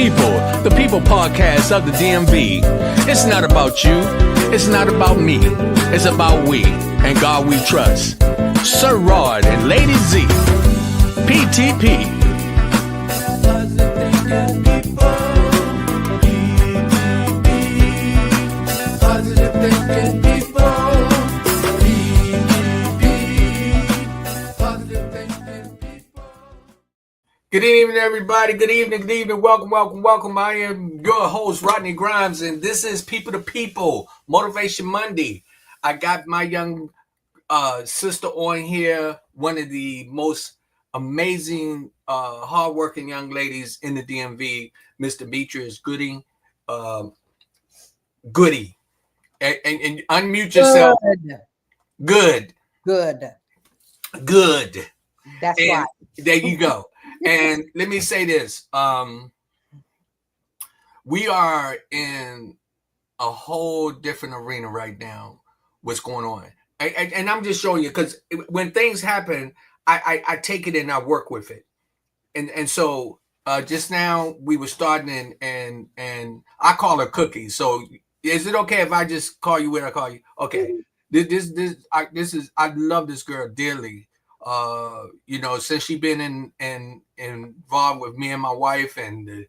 the people podcast of the DMV. It's not about you, it's not about me, it's about we, and God we trust. Sir Rod and Lady Z, PTP. Positive thinking people. Good evening, everybody. Good evening. Welcome. I am your host, Rodney Grimes, and this is People to People, Motivation Monday. I got my young sister on here, one of the most amazing, hardworking young ladies in the DMV, Miss Demetria Goode. Goody. And unmute yourself. Good. That's and right. There you go. And let me say this. We are in a whole different arena right now. What's going on? And I'm just showing you because when things happen, I take it and I work with it. And so just now we were starting and I call her Cookie. So is it okay if I just call you what I call you? Okay. I love this girl dearly. Since she's been involved with me and my wife and the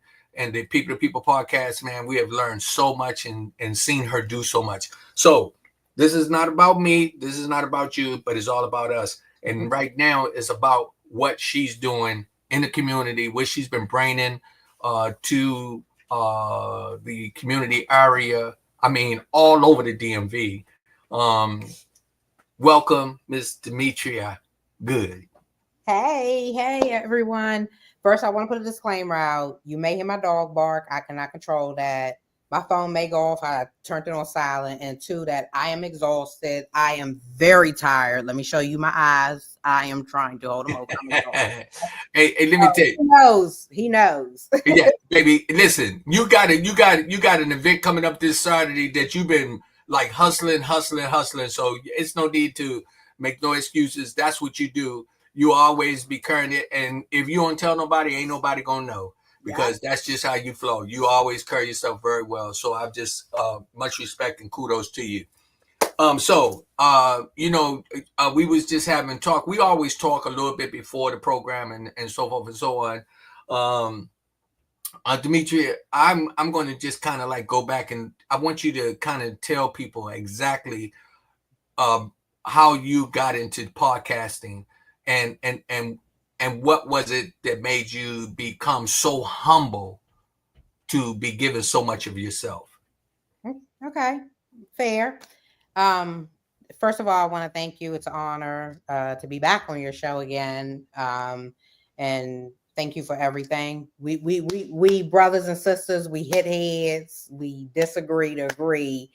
People to People podcast, man, we have learned so much and seen her do so much. So this is not about me. This is not about you, but it's all about us. And right now it's about what she's doing in the community, what she's been bringing to the community area. I mean, all over the DMV. Welcome, Miss Demetria Goode. Hey, everyone. First, I want to put a disclaimer out. You may hear my dog bark. I cannot control that. My phone may go off. I turned it on silent. And two, that I am exhausted. I am very tired. Let me show you my eyes. I am trying to hold them open. Hey, let me tell you. He knows. Yeah, baby. Listen, you got an event coming up this Saturday that you've been like hustling. So it's no need to make no excuses. That's what you do. You always be current. And if you don't tell nobody, ain't nobody gonna know, because that's just how you flow. You always carry yourself very well. So I've just much respect and kudos to you. We was just having talk. We always talk a little bit before the program and so forth and so on. Demetria, I'm going to just kind of like go back and I want you to kind of tell people exactly how you got into podcasting and what was it that made you become so humble to be given so much of yourself. Okay, fair. First of all, I want to thank you. It's an honor to be back on your show again. And thank you for everything. We brothers and sisters, we hit heads, we disagree to agree,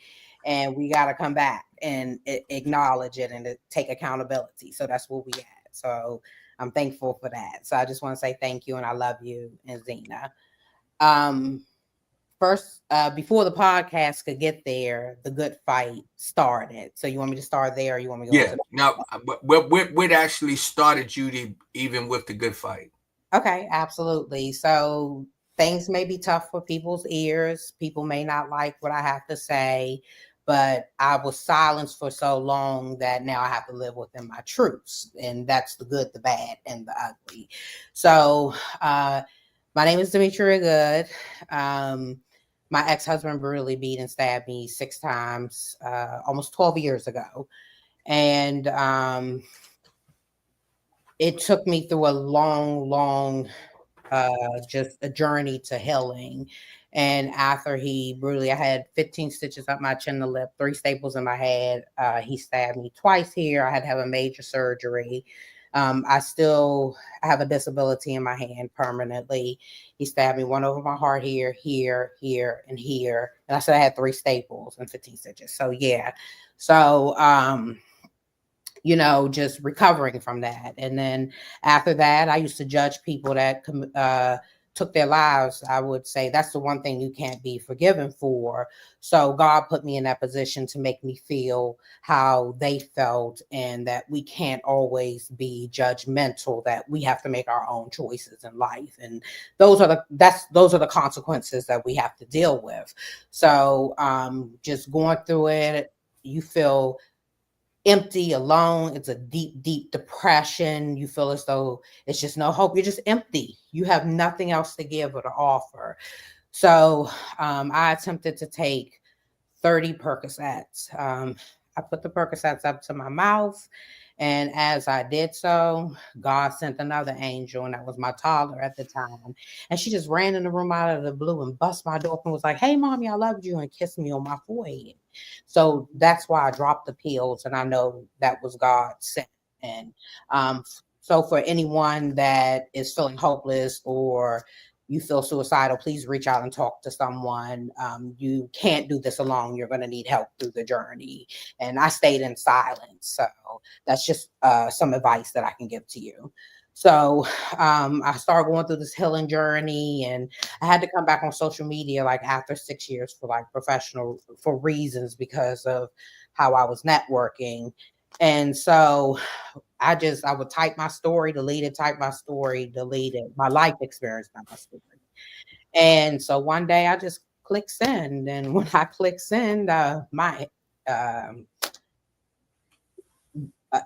and we got to come back and acknowledge it and take accountability. So that's what we had. So I'm thankful for that. So I just want to say thank you and I love you and Zena. First, before the podcast could get there, the good fight started. So you want me to start there, or you want me to go? Yeah. Now, what actually started you even with the good fight? Okay, absolutely. So things may be tough for people's ears. People may not like what I have to say, but I was silenced for so long that now I have to live within my truths, and that's the good, the bad, and the ugly. So my name is Demetria Goode. My ex-husband brutally beat and stabbed me 6 times, almost 12 years ago. And it took me through a long, just a journey to healing. And after he brutally, I had 15 stitches up my chin and lip, 3 staples in my head. He stabbed me twice here. I had to have a major surgery. I still have a disability in my hand permanently. He stabbed me one over my heart here, and here. And I said I had 3 staples and 15 stitches. So yeah. So, just recovering from that. And then after that, I used to judge people that took their lives, I would say that's the one thing you can't be forgiven for. So God put me in that position to make me feel how they felt, and that we can't always be judgmental, that we have to make our own choices in life. And those are the consequences that we have to deal with. So just going through it, you feel empty, alone. It's a deep, deep depression. You feel as though it's just no hope. You're just empty. You have nothing else to give or to offer. So I attempted to take 30 Percocets. I put the Percocets up to my mouth. And as I did so, God sent another angel, and that was my toddler at the time. And she just ran in the room out of the blue and bust my door open and was like, "Hey, mommy, I loved you," and kissed me on my forehead. So that's why I dropped the pills. And I know that was God sent. And so for anyone that is feeling hopeless or you feel suicidal, please reach out and talk to someone. You can't do this alone. You're going to need help through the journey. And I stayed in silence. So that's just some advice that I can give to you. So I started going through this healing journey, and I had to come back on social media like after 6 years for like professional for reasons because of how I was networking. And so I would type my story, delete it, type my story, delete it, my life experience, not my story. And so one day I just click send. And when I click send, my um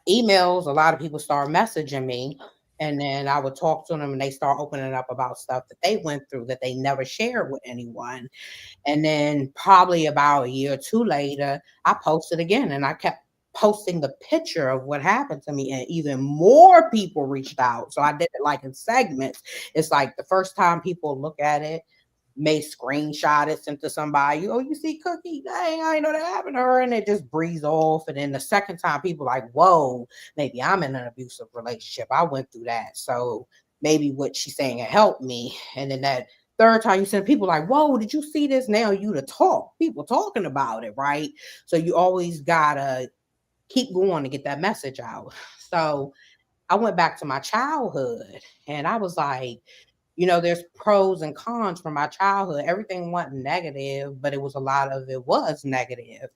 emails, a lot of people start messaging me. And then I would talk to them, and they start opening up about stuff that they went through that they never shared with anyone. And then probably about a year or two later, I posted again, and I kept posting the picture of what happened to me, and even more people reached out. So I did it like in segments. It's like the first time people look at it, may screenshot it, sent to somebody. "Oh, you see Cookie? Dang, I didn't know that happened to her." And it just breeze off. And then the second time, people like, "Whoa, maybe I'm in an abusive relationship. I went through that. So maybe what she's saying it helped me." And then that third time you send people like, "Whoa, did you see this?" Now you to talk, people talking about it, right? So you always gotta keep going to get that message out. So I went back to my childhood, and I was like, there's pros and cons from my childhood. Everything wasn't negative, but it was a lot of it was negative.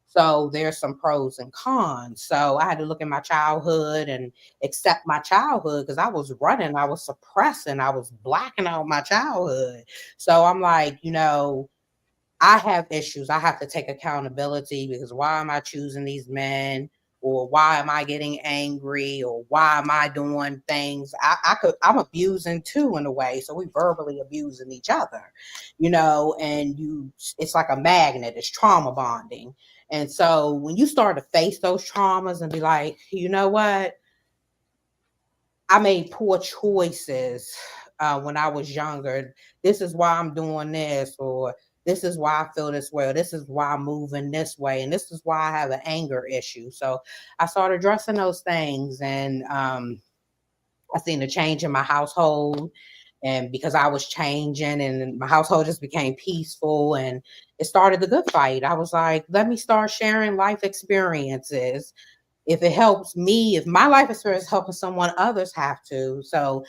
So there's some pros and cons. So I had to look at my childhood and accept my childhood, because I was running, I was suppressing, I was blacking out my childhood. So I'm like, I have issues. I have to take accountability, because why am I choosing these men? Or why am I getting angry? Or why am I doing things? I'm abusing too in a way. So we verbally abusing each other, and it's like a magnet, it's trauma bonding. And so when you start to face those traumas and be like, you know what? I made poor choices when I was younger. This is why I'm doing this, or this is why I feel this way, or this is why I'm moving this way, and this is why I have an anger issue. So I started addressing those things, and I seen a change in my household. And because I was changing, and my household just became peaceful, and it started the good fight. I was like, let me start sharing life experiences. If it helps me, if my life experience is helping someone, others have to. So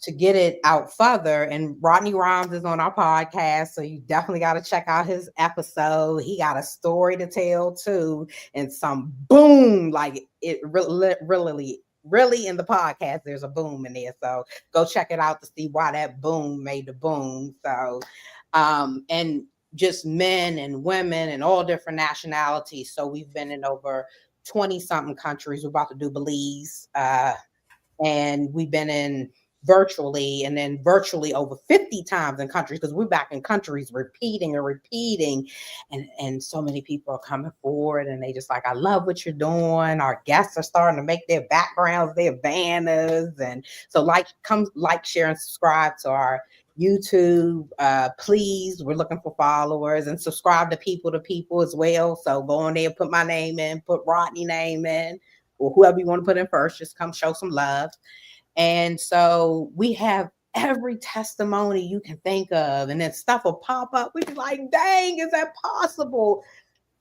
to get it out further, and Rodney Rhymes is on our podcast, so you definitely got to check out his episode. He got a story to tell too, and some boom, like it really in the podcast. There's a boom in there, so go check it out to see why that boom made the boom. So, and just men and women and all different nationalities. So we've been in over 20 something countries. We're about to do Belize. And we've been in virtually, and then virtually over 50 times in countries, because we're back in countries repeating and repeating. And so many people are coming forward, and they just like, I love what you're doing. Our guests are starting to make their backgrounds their banners. And so come like, share, and subscribe to our YouTube. Please, we're looking for followers, and subscribe to People as well. So go on there, put my name in, put Rodney name in, or whoever you want to put in first. Just come show some love. And so we have every testimony you can think of, and then stuff will pop up. We be like, dang, is that possible?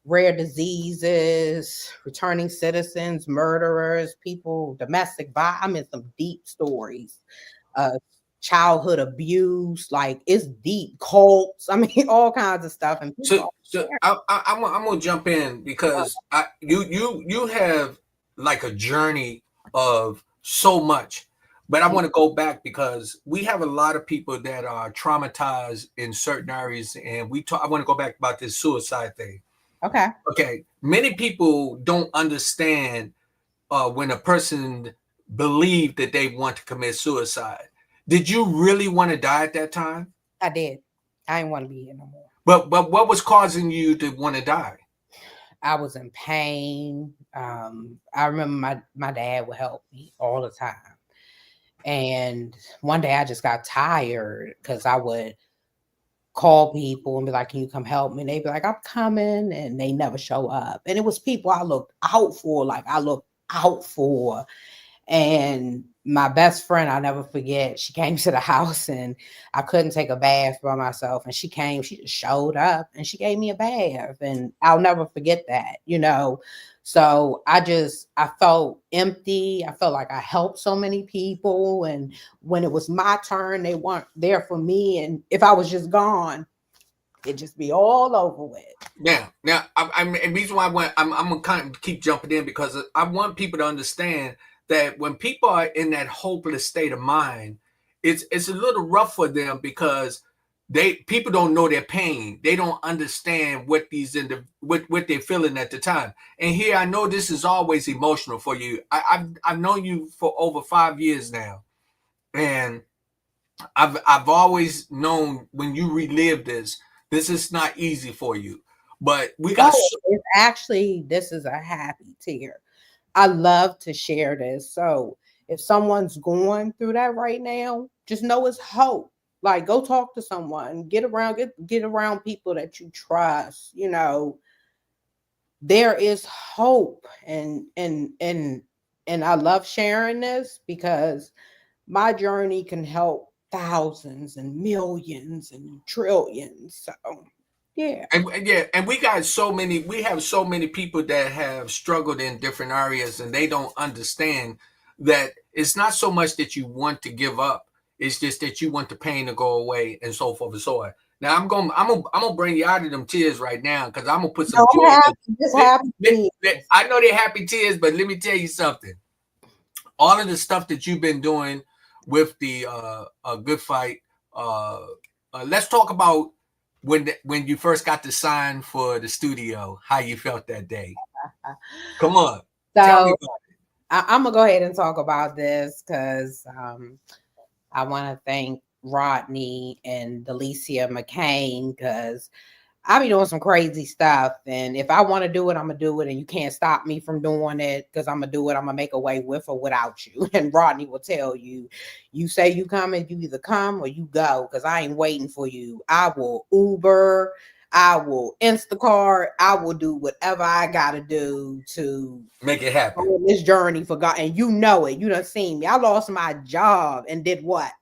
Rare diseases, returning citizens, murderers, people, domestic violence. I mean, some deep stories. childhood abuse, like it's deep cults. I mean, all kinds of stuff. And So, people so I'm gonna jump in because you have like a journey of so much, but I want to go back because we have a lot of people that are traumatized in certain areas, and we talk. I want to go back about this suicide thing. okay. Okay, many people don't understand when a person believe that they want to commit suicide. Did you really want to die at that time? I did. I didn't want to be here no more. But what was causing you to want to die? I was in pain. I remember my dad would help me all the time. And one day I just got tired because I would call people and be like, "Can you come help me?" And they'd be like, "I'm coming," and they never show up. And it was people I looked out for, like I looked out for. And my best friend, I'll never forget, she came to the house and I couldn't take a bath by myself. And she came, she just showed up and she gave me a bath. And I'll never forget that, you know. So I felt empty. I felt like I helped so many people. And when it was my turn, they weren't there for me. And if I was just gone, it'd just be all over with. Now, and reason why I'm gonna kind of keep jumping in because I want people to understand that when people are in that hopeless state of mind, it's a little rough for them because people don't know their pain. They don't understand what what they're feeling at the time. And here, I know this is always emotional for you. I've known you for over 5 years now, and I've always known when you relive this is not easy for you. But we got No, it's actually, this is a happy tear. I love to share this. So if someone's going through that right now, just know it's hope. Like go talk to someone, get around people that you trust. You know, there is hope, and I love sharing this because my journey can help thousands and millions and trillions. So yeah. yeah, and we have so many people that have struggled in different areas, and they don't understand that it's not so much that you want to give up; it's just that you want the pain to go away, and so forth and so on. Now, I'm gonna bring you out of them tears right now because I'm gonna put some No, I'm joy. happy. Just happy. I know they're happy tears, but let me tell you something. All of the stuff that you've been doing with the good fight. Uh, let's talk about when you first got the sign for the studio. How you felt that day? Come on, tell me So about I'm gonna go ahead and talk about this because I want to thank Rodney and Delicia McCain because I be doing some crazy stuff, and if I want to do it, I'm gonna do it, and you can't stop me from doing it because I'm gonna do it. I'm gonna make a way with or without you. And Rodney will tell you, you say you coming, you either come or you go because I ain't waiting for you. I will Uber, I will Instacart, I will do whatever I gotta do to it. Make it happen. on this journey for God. And you know it. You done seen me. I lost my job and did what?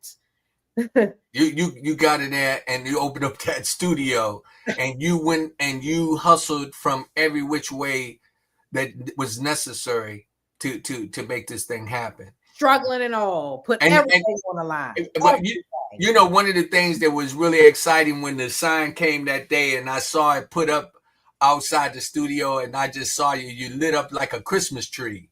You got in there and you opened up that studio and you went and you hustled from every which way that was necessary to make this thing happen. Struggling and all. Put And everything on the line. but Everything. you know one of the things that was really exciting when the sign came that day and I saw it put up outside the studio and I just saw you lit up like a Christmas tree.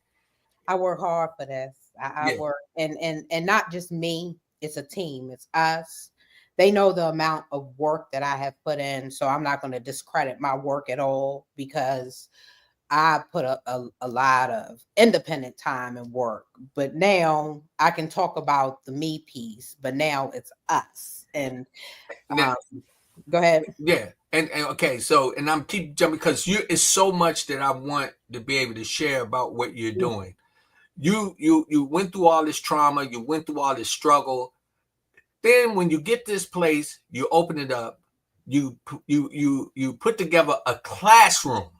I work hard for this. I Yeah. work and not just me, it's a team, it's us. They know the amount of work that I have put in. So I'm not going to discredit my work at all because I put a lot of independent time and work. But now I can talk about the me piece, but now it's us. And Now, um, go ahead. yeah. And okay, so and I'm keep jumping because you it's so much that I want to be able to share about what you're doing. You went through all this trauma, you went through all this struggle. Then when you get this place, you open it up, you put together a classroom.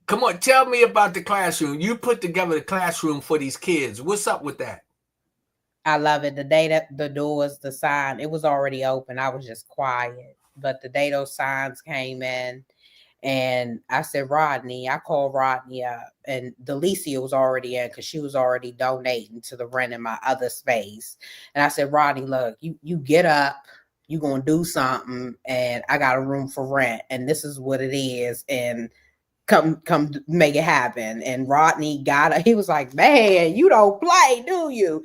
Come on, tell me about the classroom. You put together the classroom for these kids. What's up with that? I love it. The day that the doors, the sign, it was already open. I was just quiet. But the day those signs came in, And I said, Rodney, I called Rodney up, and Delicia was already in because she was already donating to the rent in my other space. And I said, Rodney, look, you get up, you gonna do something, and I got a room for rent, and this is what it is, and come make it happen. And Rodney he was like, man, you don't play, do you?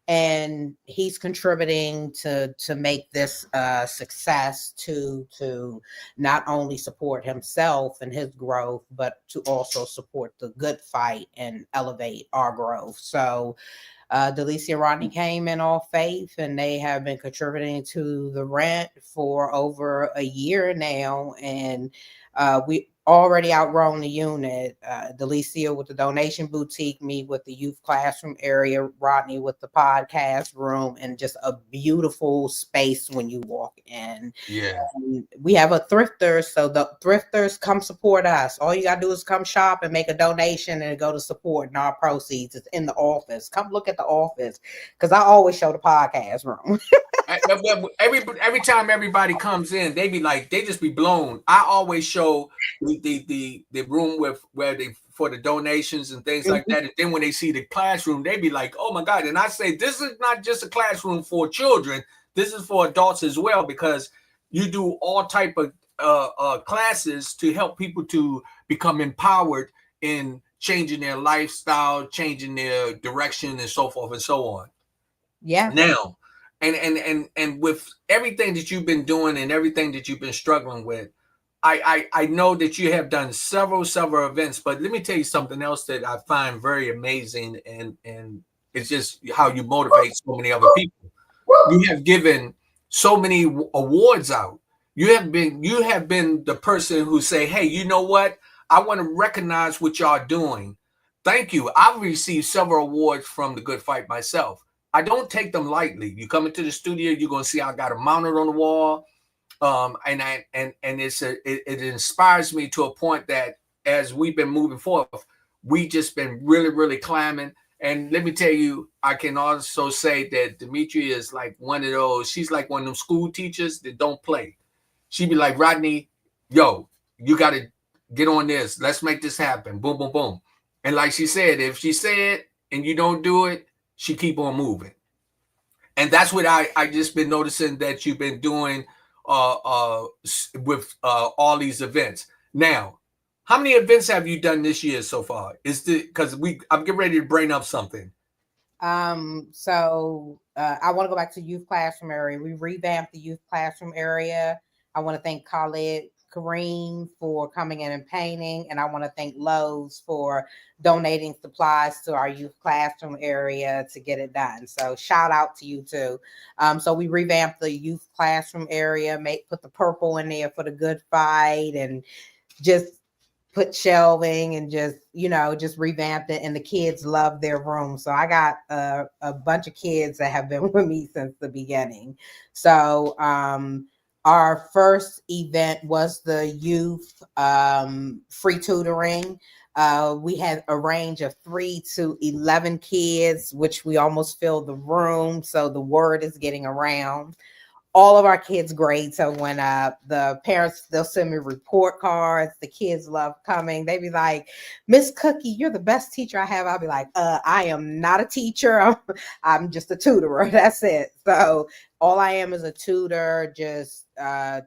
And he's contributing to make this success, to not only support himself and his growth, but to also support the good fight and elevate our growth. So Delicia and Rodney came in all faith, and they have been contributing to the rent for over a year now. And we already outgrown the unit. Delicia with the donation boutique, me with the youth classroom area, Rodney with the podcast room, and just a beautiful space when you walk in. Yeah. And we have a thrifter, so the thrifters come support us. All you gotta do is come shop and make a donation and go to support, and our proceeds is in the office. Come look at the office, because I always show the podcast room. Every time everybody comes in, they be like, they just be blown. I always show the room with where they for the donations and things like that. And then when they see the classroom, they be like, oh my God. And I say, this is not just a classroom for children. This is for adults as well, because you do all type of classes to help people to become empowered in changing their lifestyle, changing their direction, and so forth and so on. Yeah. Now, and with everything that you've been doing and everything that you've been struggling with, I know that you have done several events, but let me tell you something else that I find very amazing, and it's just how you motivate so many other people. You have given so many awards out. You have been the person who say, hey, you know what? I want to recognize what y'all doing. Thank you. I've received several awards from the Good Fight myself. I don't take them lightly. You come into the studio, you're gonna see I got them mounted on the wall, and it inspires me to a point that as we've been moving forward, we just been really climbing. And let me tell you, I can also say that Demetria is like one of those. She's like one of them school teachers that don't play. She'd be like, Rodney, yo, you got to get on this. Let's make this happen. Boom, boom, boom. And like she said, if she said and you don't do it, she keep on moving. And that's what I just been noticing that you've been doing with all these events. Now, how many events have you done this year so far? Is the because I'm getting ready to bring up something. So I want to go back to youth classroom area. We revamped the youth classroom area. I want to thank Khalid Kareem for coming in and painting, and I want to thank Lowe's for donating supplies to our youth classroom area to get it done. So shout out to you too. So we revamped the youth classroom area, put the purple in there for the good fight, and just put shelving and just revamped it, and the kids love their room. So I got a bunch of kids that have been with me since the beginning. So our first event was the youth free tutoring. We had a range of 3 to 11 kids, which we almost filled the room. So the word is getting around. All of our kids' grades have went up. The parents, they'll send me report cards. The kids love coming. They be like, Miss Cookie, you're the best teacher I have. I'll be like, I am not a teacher. I'm just a tutorer. That's it. So all I am is a tutor, just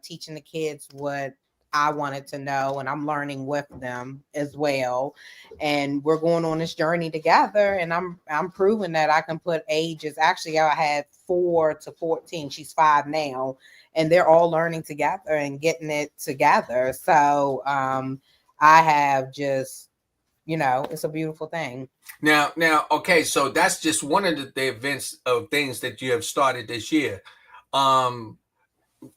teaching the kids what I wanted to know, and I'm learning with them as well. And we're going on this journey together, and I'm proving that I can put ages. Actually, I had 4 to 14. She's 5 now, and they're all learning together and getting it together. So I have just, it's a beautiful thing. Now, okay, so that's just one of the events of things that you have started this year.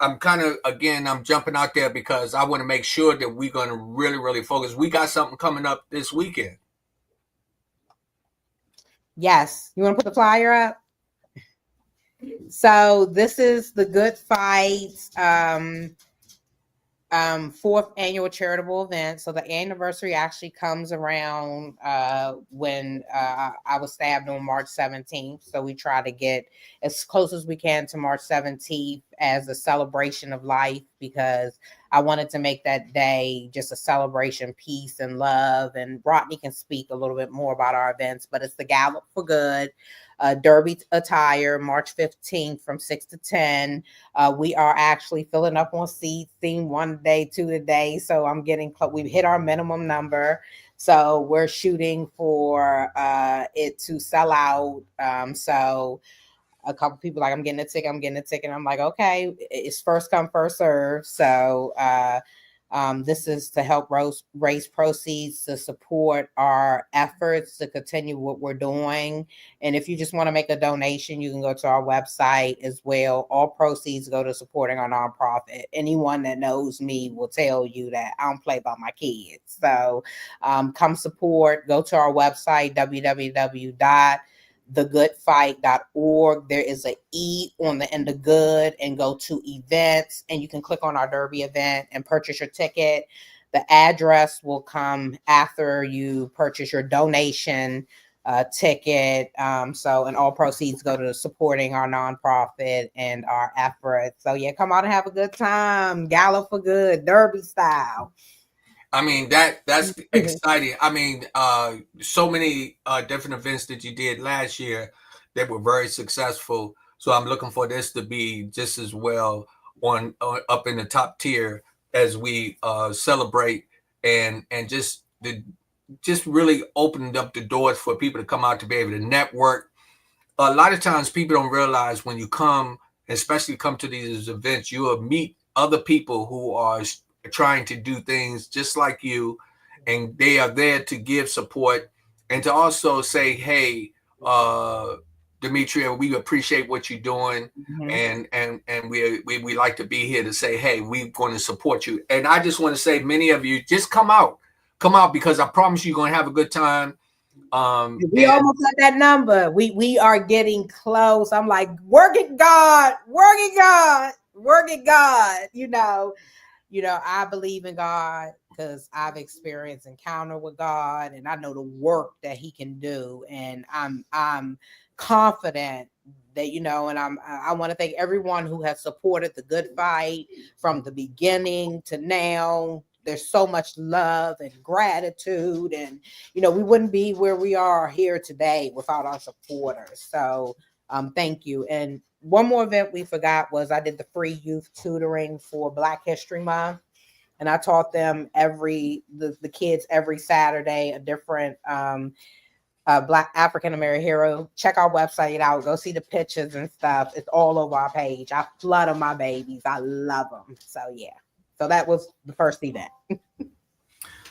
I'm kind of, again, I'm jumping out there because I want to make sure that we're going to really focus. We got something coming up this weekend. Yes. You want to put the flyer up? So this is the Good Fight Fourth annual charitable event. So the anniversary actually comes around when I was stabbed on March 17th. So we try to get as close as we can to March 17th as a celebration of life, because I wanted to make that day just a celebration, peace and love. And Rodney can speak a little bit more about our events, but it's the Gallop for Good Derby attire, March 15th from 6 to 10. We are actually filling up on seats, theme one day, two a day. So I'm getting close. We've hit our minimum number. So we're shooting for it to sell out. So a couple people like, I'm getting a ticket, I'm getting a ticket. I'm like, okay, it's first come, first serve. So this is to help raise proceeds to support our efforts to continue what we're doing. And if you just want to make a donation, you can go to our website as well. All proceeds go to supporting our nonprofit. Anyone that knows me will tell you that I don't play by my kids. So come support. Go to our website, www.thegoodfight.org. There is a E on the end of good, and go to events, and you can click on our Derby event and purchase your ticket. The address will come after you purchase your donation ticket. And all proceeds go to supporting our nonprofit and our efforts. So yeah, come out and have a good time. Gallop for Good, Derby style. I mean, that's exciting. I mean, so many different events that you did last year that were very successful. So I'm looking for this to be just as well on up in the top tier as we celebrate and just really opened up the doors for people to come out to be able to network. A lot of times people don't realize when you come, especially come to these events, you will meet other people who are trying to do things just like you, and they are there to give support and to also say, hey, Demetria, we appreciate what you're doing, and we like to be here to say, hey, we're going to support you. And I just want to say, many of you just come out because I promise you're going to have a good time. We almost got that number. We are getting close. I'm like, work it, God, work it, God, work it, God. I believe in God because I've experienced encounter with God, and I know the work that He can do, and I'm confident that and I want to thank everyone who has supported the Good Fight from the beginning to now. There's so much love and gratitude, and we wouldn't be where we are here today without our supporters. So thank you. And one more event we forgot was I did the free youth tutoring for Black History Month, and I taught them the kids every Saturday a different Black African American hero. Check our website out. Go see the pictures and stuff. It's all over our page. I flood my babies. I love them. So yeah. So that was the first event.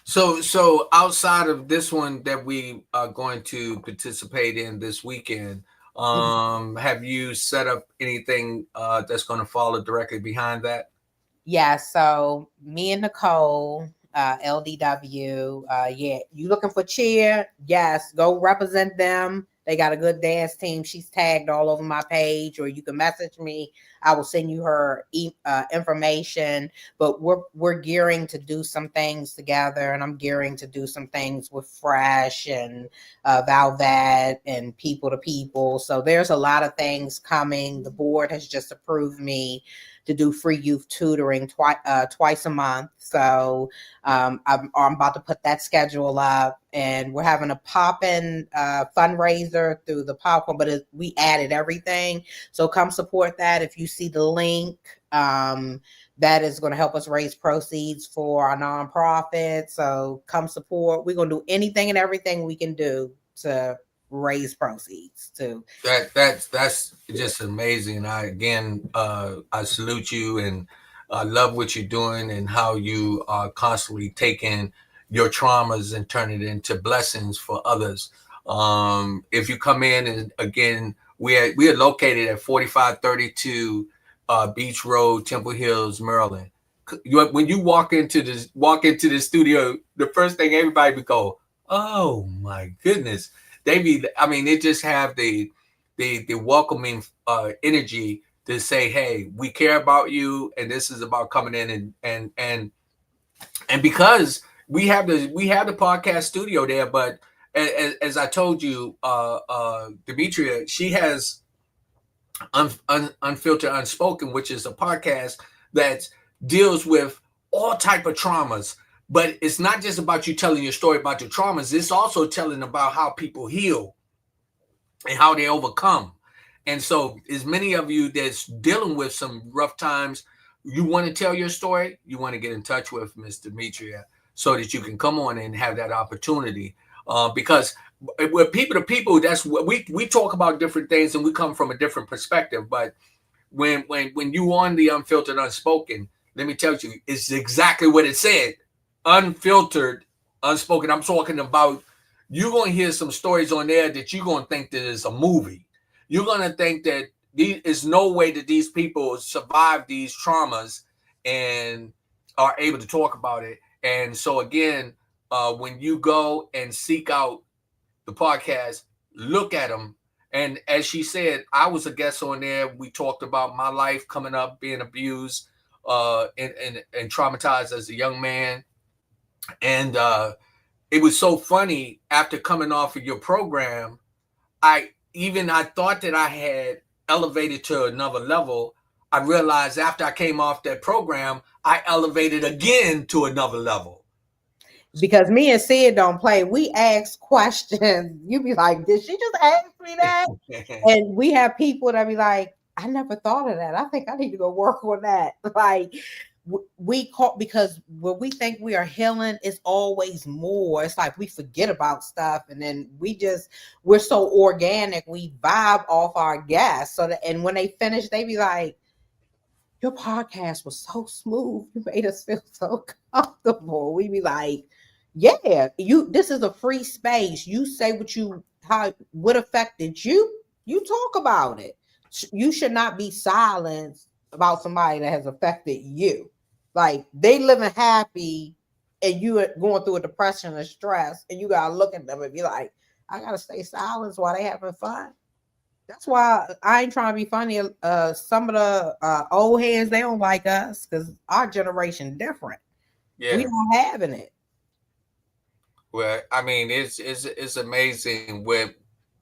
So outside of this one that we are going to participate in this weekend, have you set up anything that's going to follow directly behind that? Yeah, so me and Nicole, LDW, yeah, you looking for cheer? Yes, go represent them. They got a good dance team. She's tagged all over my page, or you can message me. I will send you her information. But we're gearing to do some things together, and I'm gearing to do some things with Fresh and Valvat and People to People. So there's a lot of things coming. The board has just approved me to do free youth tutoring twice a month. So I'm about to put that schedule up, and we're having a pop-in fundraiser through the PowerPoint, but we added everything. So come support that. If you see the link, that is going to help us raise proceeds for our nonprofit. So come support. We're going to do anything and everything we can do to raise proceeds too. That's just amazing. I salute you, and I love what you're doing and how you are constantly taking your traumas and turning it into blessings for others. If you come in, and again, we are located at 4532 Beach Road, Temple Hills, Maryland. When you walk into the studio, the first thing everybody would go, "Oh my goodness." It just have the welcoming energy to say, hey, we care about you, and this is about coming in and because we have the podcast studio there, but as I told you, Demetria, she has Unfiltered Unspoken, which is a podcast that deals with all type of traumas. But it's not just about you telling your story about your traumas. It's also telling about how people heal and how they overcome. And so, as many of you that's dealing with some rough times, you want to tell your story, you want to get in touch with Miss Demetria so that you can come on and have that opportunity. Because with people to people, that's what we talk about different things and we come from a different perspective. But when you on the Unfiltered Unspoken, let me tell you, it's exactly what it said. Unfiltered Unspoken. I'm talking about you're going to hear some stories on there that you're going to think that it's a movie. You're going to think that there is no way that these people survive these traumas and are able to talk about it. And so again, when you go and seek out the podcast, look at them. And as she said, I was a guest on there. We talked about my life coming up, being abused and traumatized as a young man. And it was so funny after coming off of your program. I thought that I had elevated to another level. I realized after I came off that program, I elevated again to another level. Because me and Sid don't play. We ask questions. You be like, did she just ask me that? And we have people that be like, I never thought of that. I think I need to go work on that. Like, we call, because when we think we are healing, it's always more. It's like we forget about stuff, and then we're so organic, we vibe off our guests. So that, and when they finish, they be like, your podcast was so smooth, you made us feel so comfortable. We be like, yeah, this is a free space. You say what affected you, you talk about it. You should not be silenced about somebody that has affected you. Like, they living happy and you are going through a depression or stress, and you gotta look at them and be like, I gotta stay silent while they having fun. That's why I ain't trying to be funny. Some of the old heads, they don't like us because our generation different. Yeah. We not having it. Well, I mean, it's amazing with,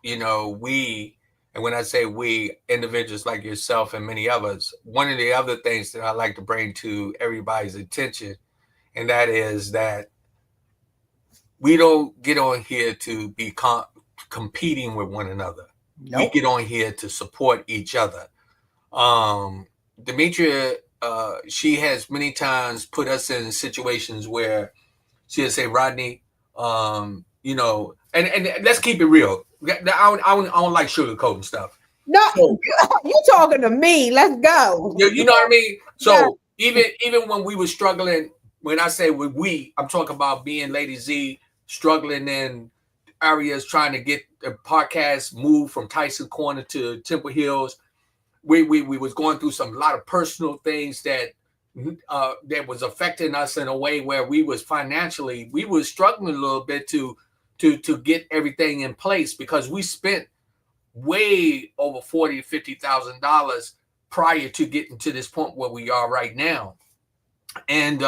we, and when I say we, individuals like yourself and many others, one of the other things that I like to bring to everybody's attention, and that is that we don't get on here to be competing with one another. Nope. We get on here to support each other. Demetria, she has many times put us in situations where she'll say, Rodney, and let's keep it real. I don't like sugarcoating stuff. No, so, you talking to me. Let's go. You know what I mean? So yeah. even when we were struggling, when I say I'm talking about being Lady Z, struggling in areas trying to get the podcast moved from Tyson Corner to Temple Hills. We was going through a lot of personal things that was affecting us in a way where we was struggling a little bit to get everything in place, because we spent way over $40,000 to $50,000 prior to getting to this point where we are right now. And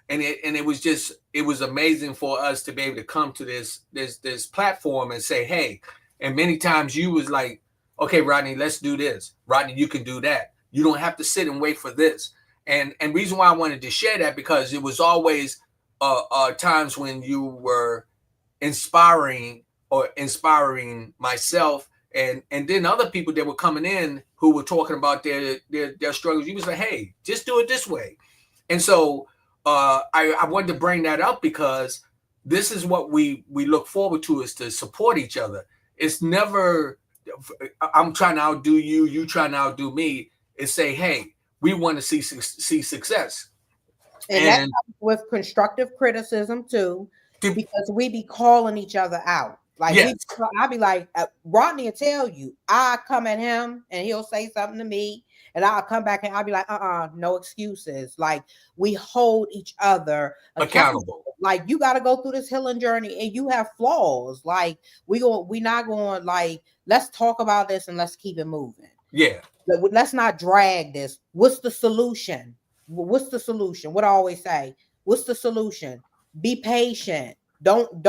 it was amazing for us to be able to come to this platform and say, hey, and many times you was like, okay, Rodney, let's do this. Rodney, you can do that. You don't have to sit and wait for this. And reason why I wanted to share that, because it was always times when you were inspiring myself and then other people that were coming in who were talking about their struggles. You was like, hey, just do it this way. And so I wanted to bring that up, because this is what we look forward to, is to support each other. It's never, I'm trying to outdo you, you trying to outdo me. It's say, hey, we want to see success. And that comes with constructive criticism too, because we be calling each other out. Like, yes. I'll be like, Rodney will tell you, I come at him and he'll say something to me, and I'll come back and I'll be like, no excuses. Like, we hold each other accountable. Like, you got to go through this healing journey and you have flaws. Like, we not going, like, let's talk about this and let's keep it moving. Yeah. Let's not drag this. What's the solution? What's the solution? What I always say, what's the solution? Be patient. Don't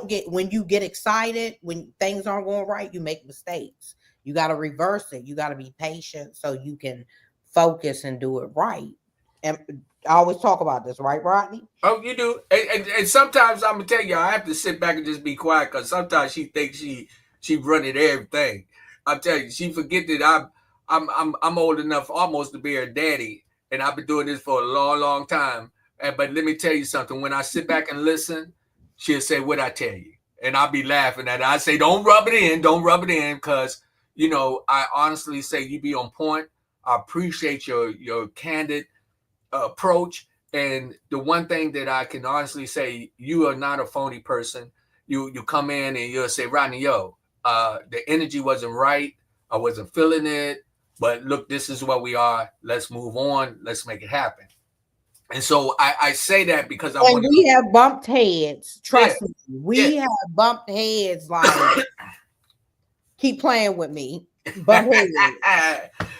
get, when you get excited, when things aren't going right, you make mistakes. You got to reverse it. You got to be patient so you can focus and do it right. And I always talk about this, right, Rodney? Oh, you do. And sometimes I'm gonna tell you, I have to sit back and just be quiet because sometimes she thinks she running everything. I'm telling you, she forget that I'm old enough almost to be her daddy, and I've been doing this for a long, long time. But let me tell you something. When I sit back and listen, she'll say, "What I tell you," and I'll be laughing at it. I say, "Don't rub it in. Don't rub it in," because I honestly say you be on point. I appreciate your candid approach. And the one thing that I can honestly say, you are not a phony person. You come in and you'll say, Rodney, yo, the energy wasn't right. I wasn't feeling it. But look, this is what we are. Let's move on. Let's make it happen. And so I say that because I And want to. we have bumped heads. Yeah, Trust me, yeah. we have bumped heads. Like, keep playing with me, bump heads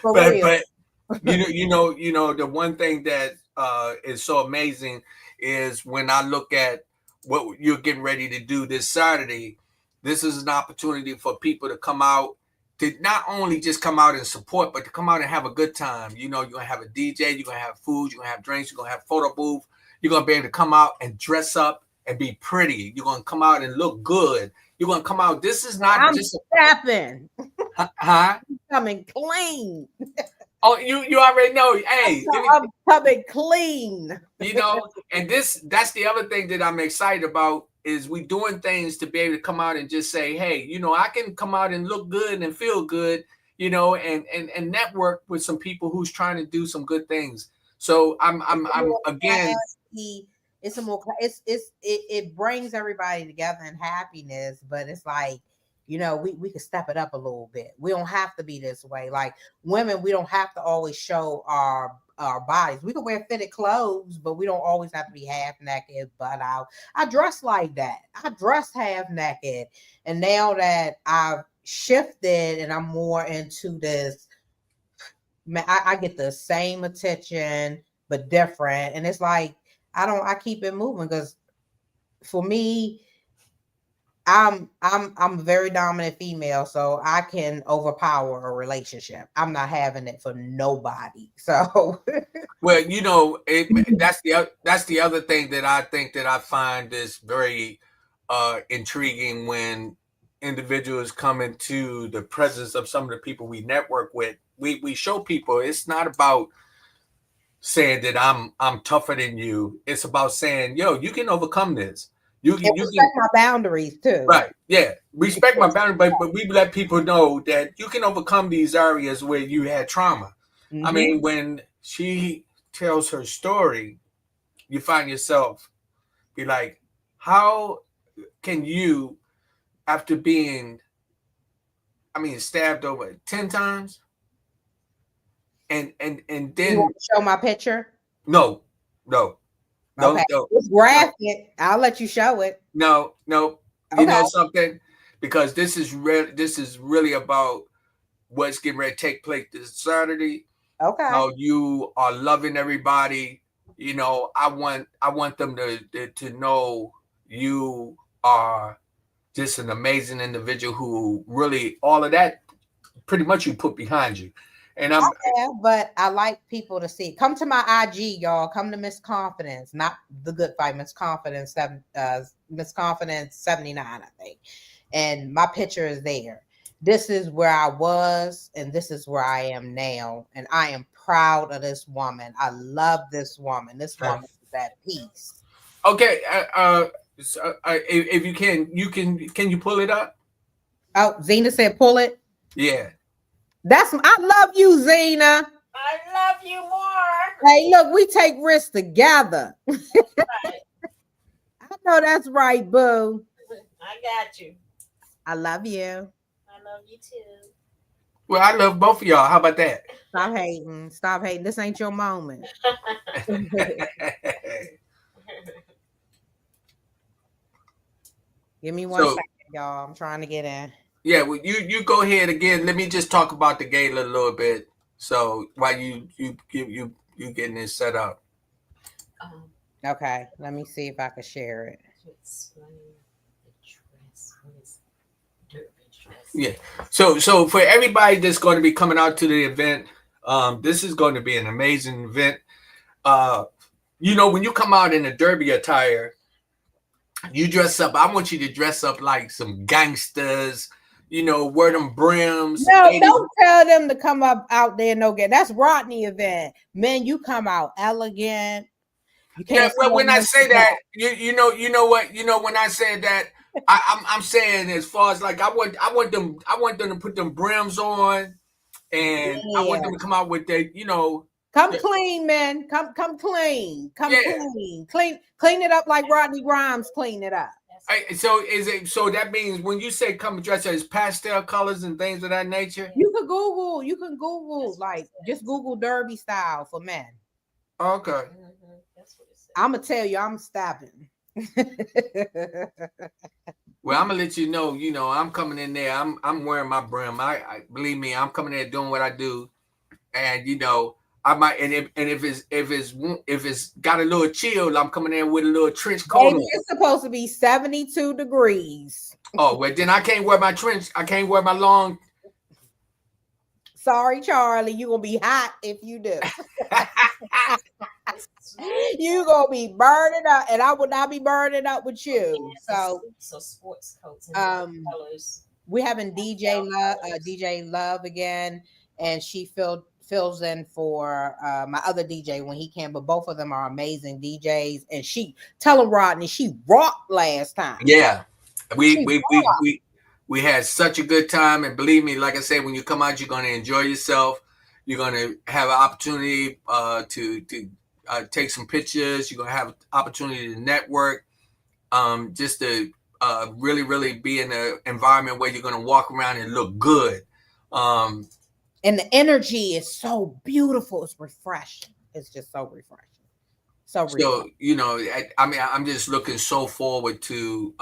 for real. but the one thing that is so amazing is when I look at what you're getting ready to do this Saturday. This is an opportunity for people to come out, to not only just come out and support, but to come out and have a good time. You're gonna have a DJ, you're gonna have food, you're gonna have drinks, you're gonna have photo booth. You're gonna be able to come out and dress up and be pretty. You're gonna come out and look good. You're gonna come out. This is not I'm just stepping. huh? Coming clean. Oh, you already know. Hey, I'm coming clean. and that's the other thing that I'm excited about is we doing things to be able to come out and just say, hey, I can come out and look good and feel good, and network with some people who's trying to do some good things. So I'm again. It's a more. It brings everybody together in happiness, but it's like, we could step it up a little bit. We don't have to be this way. Like women, we don't have to always show our bodies. We can wear fitted clothes, but we don't always have to be half naked, butt out. I dress like that. I dress half naked. And now that I've shifted and I'm more into this, man, I get the same attention, but different. And it's like, I keep it moving because for me, I'm a very dominant female, so I can overpower a relationship. I'm not having it for nobody. So Well, that's the other thing that I think that I find is very intriguing when individuals come into the presence of some of the people we network with. We show people it's not about saying that I'm tougher than you. It's about saying, yo, you can overcome this. You can respect my boundaries too. right, yeah. Respect my boundary, but we let people know that you can overcome these areas where you had trauma. I mean, when she tells her story, you find yourself be like, how can you, after being, stabbed over 10 times, and You then want to show my picture? no, Okay. It's graphic. I'll let you show it. no. You Okay. know something? Because this is really about what's getting ready to take place this Saturday. Okay. How you are loving everybody. I want them to know you are just an amazing individual who really all of that pretty much you put behind you. And but I like people to see. Come to my IG, y'all. Come to Miss Confidence, not the Good Fight. Miss Confidence, Miss Confidence 79, I think. And my picture is there. This is where I was, and this is where I am now. And I am proud of this woman. I love this woman. This woman is at peace. Okay. If you can you pull it up? Oh, Zena said, pull it. Yeah. I love you, Zena. I love you more. Hey, look, we take risks together. Right. I know that's right, boo. I got you. I love you. I love you too. Well, I love both of y'all. How about that? Stop hating. Stop hating. This ain't your moment. Give me one second, y'all. I'm trying to get in. Yeah, well, you go ahead again. Let me just talk about the gala a little bit. So while you getting this set up. Um, Okay, let me see if I can share it. to explain the dress. What is derby dress? Yeah. So for everybody that's going to be coming out to the event, this is going to be an amazing event. When you come out in a derby attire, you dress up. I want you to dress up like some gangsters. Wear them brims. No, Ladies, don't tell them to come up out there. No get. That's Rodney event. Men, you come out elegant. You yeah. can't see Well, no when I men say in the back. that, you know what, when I said that, I'm saying as far as like I want them to put them brims on, and I want Yeah. them to come out with their. Come clean, man. Come clean. Come Yeah. clean. Clean it up like Rodney Grimes clean it up. So that means when you say come dress as pastel colors and things of that nature? You can Google, like just Google derby style for men. Okay. That's what it says. I'm gonna tell you, I'm stopping. Well, I'm gonna let you know. I'm coming in there. I'm wearing my brim. I believe me. I'm coming there doing what I do, and I might. And if it's got a little chill, I'm coming in with a little trench coat Baby, on. it's supposed to be 72 degrees. Oh well, then I can't wear my trench. I can't wear my long. Sorry, Charlie, you gonna be hot if you do. You gonna be burning up, and I would not be burning up with you. So, sports coats and colors. we having DJ Love again, and she fills in for my other DJ when he can. But both of them are amazing DJs, and she tell him Rodney she rocked last time. Yeah, we She we we rocked. we had such a good time, and believe me, like I said, when you come out, you're gonna enjoy yourself. You're gonna have an opportunity to take some pictures. You're gonna have an opportunity to network. Just to really, really be in an environment where you're gonna walk around and look good. Um, And the energy is so beautiful. It's refreshing. It's just so refreshing. So refreshing. so I mean, I'm just looking so forward to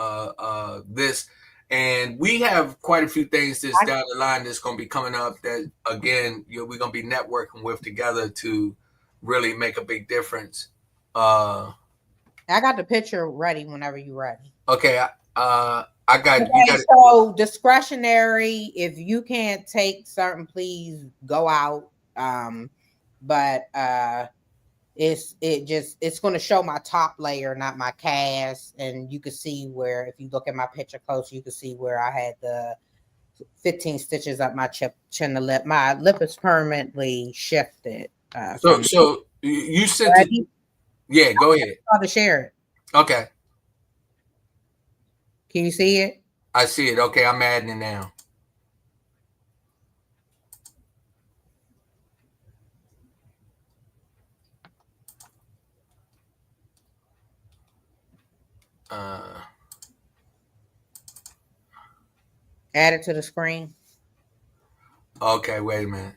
this. And we have quite a few things that's down the line that's going to be coming up that, again, we're going to be networking with together to really make a big difference. I got the picture ready whenever you're ready. Okay, I got Okay, you. Got it. so discretionary. If you can't take certain, please go out. But it's going to show my top layer, not my cast, and you can see where if you look at my picture close, you can see where I had the 15 stitches up my chin to lip. My lip is permanently shifted. So you sent it. Ready? Yeah, go ahead. I'll to share it. Okay, Can you see it? I see it. Okay, I'm adding it now. Add it to the screen. Okay, wait a minute.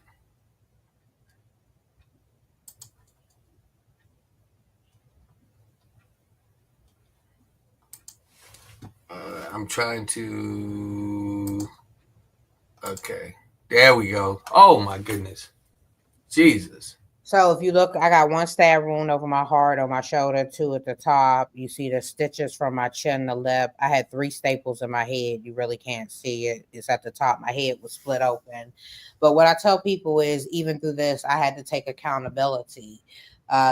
I'm trying to. Okay, there we go. Oh my goodness, Jesus. So if you look, I got one stab wound over my heart, on my shoulder, two at the top. You see the stitches from my chin to lip. I had 3 staples in my head. You really can't see it. It's at the top. My head was split open. But what I tell people is, even through this, I had to take accountability.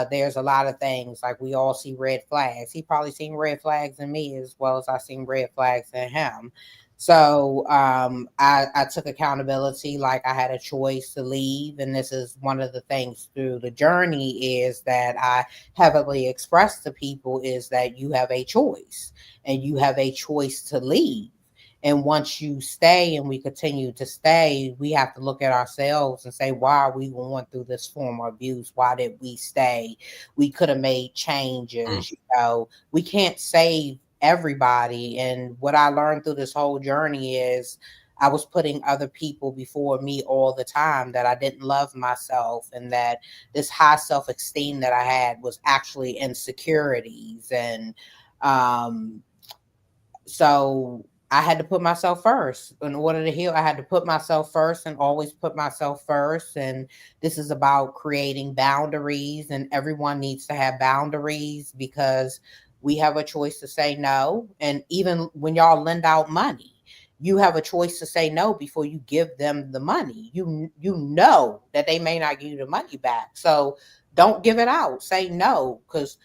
There's a lot of things, like we all see red flags. He probably seen red flags in me as well as I seen red flags in him. So I took accountability, like I had a choice to leave. And this is one of the things through the journey is that I heavily express to people is that you have a choice and you have a choice to leave. And once you stay and we continue to stay, we have to look at ourselves and say, why are we going through this form of abuse? Why did we stay? We could have made changes. We can't save everybody. And what I learned through this whole journey is I was putting other people before me all the time, that I didn't love myself, and that this high self-esteem that I had was actually insecurities. And so I had to put myself first in order to heal. I had to put myself first and always put myself first. And this is about creating boundaries, and everyone needs to have boundaries because we have a choice to say no. And even when y'all lend out money, you have a choice to say no before you give them the money. You know that they may not give you the money back. So don't give it out. Say no, because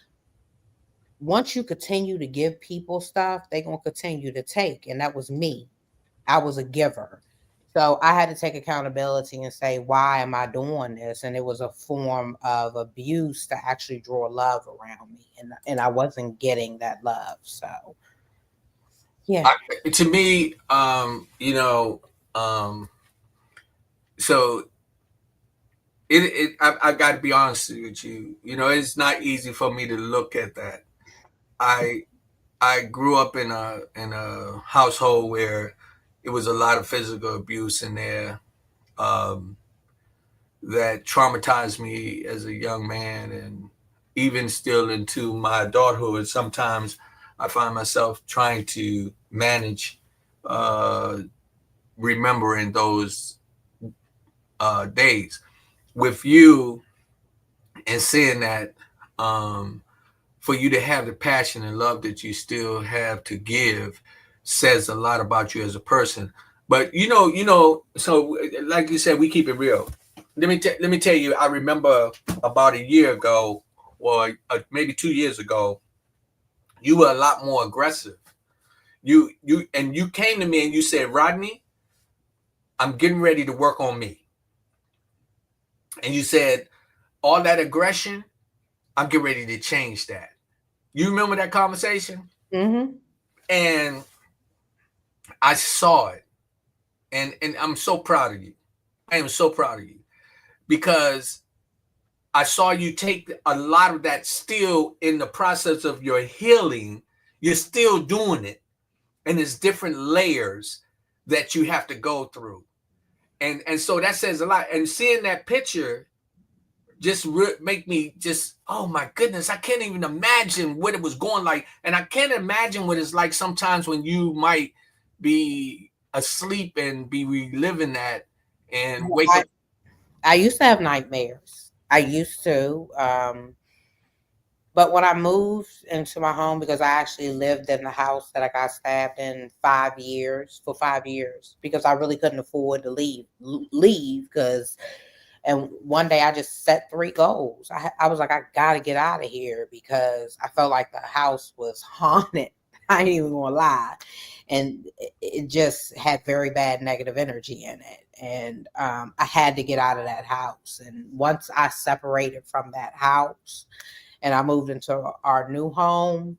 once you continue to give people stuff, they're going to continue to take. And that was me. I was a giver. So I had to take accountability and say, why am I doing this? And it was a form of abuse to actually draw love around me. And I wasn't getting that love. So, yeah. To me, so I got to be honest with you. It's not easy for me to look at that. I I grew up in a household where it was a lot of physical abuse in there, um, that traumatized me as a young man, and even still into my adulthood. Sometimes I find myself trying to manage, uh, remembering those days with you, and seeing that, um, for you to have the passion and love that you still have to give says a lot about you as a person. But so like you said, we keep it real. Let me tell you. I remember about a year ago, or maybe 2 years ago, you were a lot more aggressive. You came to me and you said, Rodney, I'm getting ready to work on me. And you said, all that aggression, I'm getting ready to change that. You remember that conversation? Mm-hmm. And I saw it, and I'm so proud of you. I am so proud of you because I saw you take a lot of that still in the process of your healing. You're still doing it, and there's different layers that you have to go through, and so that says a lot. And seeing that picture just make me just, oh my goodness, I can't even imagine what it was going like, and I can't imagine what it's like sometimes when you might be asleep and be reliving that and wake I, up. I used to have nightmares. I used to. But when I moved into my home, because I actually lived in the house that I got stabbed in 5 years, for 5 years, because I really couldn't afford to leave. Because, and one day I just set 3 goals. I was like, I got to get out of here because I felt like the house was haunted. I ain't even gonna lie. And it just had very bad negative energy in it. And I had to get out of that house. And once I separated from that house, and I moved into our new home,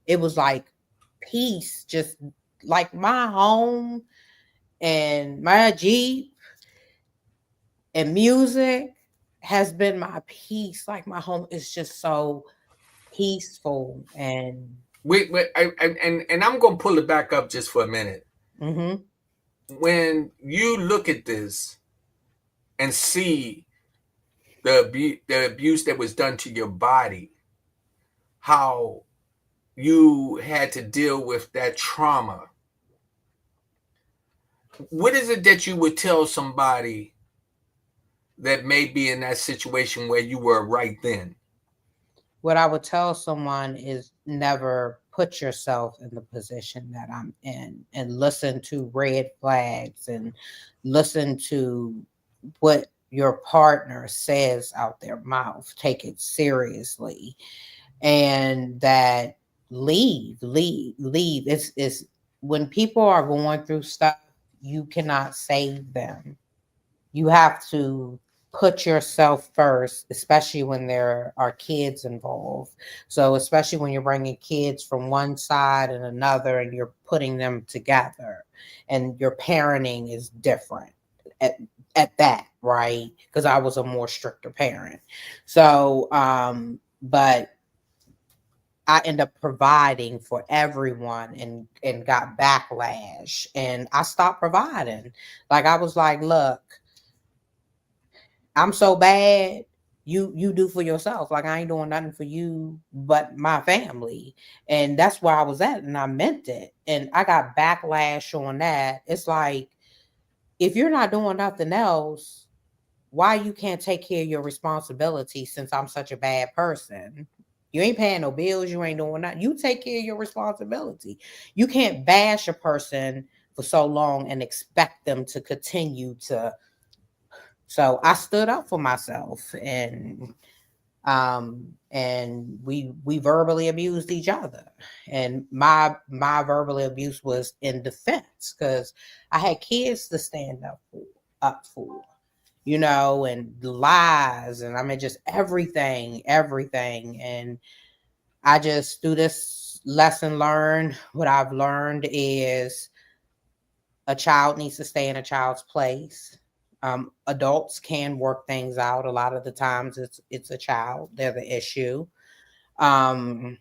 it was like peace, just like my home and my Jeep and music has been my peace. Like my home is just so peaceful and And I'm gonna pull it back up just for a minute. mm-hmm. When you look at this and see the abuse that was done to your body, how you had to deal with that trauma, what is it that you would tell somebody that may be in that situation where you were right then? What I would tell someone is never put yourself in the position that I'm in, and listen to red flags and listen to what your partner says out their mouth. Take it seriously. And that leave. It's when people are going through stuff, you cannot save them. You have to put yourself first, especially when there are kids involved. So, especially when you're bringing kids from one side and another and you're putting them together, and your parenting is different at, at that, right? Because I was a more stricter parent. So, but I end up providing for everyone and got backlash, and I stopped providing. Like I was like, look, I'm so bad. you do for yourself. Like, I ain't doing nothing for you but my family. And that's where I was at, and I meant it. And I got backlash on that. It's like, if you're not doing nothing else, why you can't take care of your responsibility since I'm such a bad person? You ain't paying no bills, you ain't doing nothing. You take care of your responsibility. You can't bash a person for so long and expect them to continue to. So I stood up for myself, and we verbally abused each other. And my verbal abuse was in defense, because I had kids to stand up for, and lies, and I mean, just everything. And I just, through this lesson learned, what I've learned is a child needs to stay in a child's place. Adults can work things out. A lot of the times it's a child, they're the issue. Um,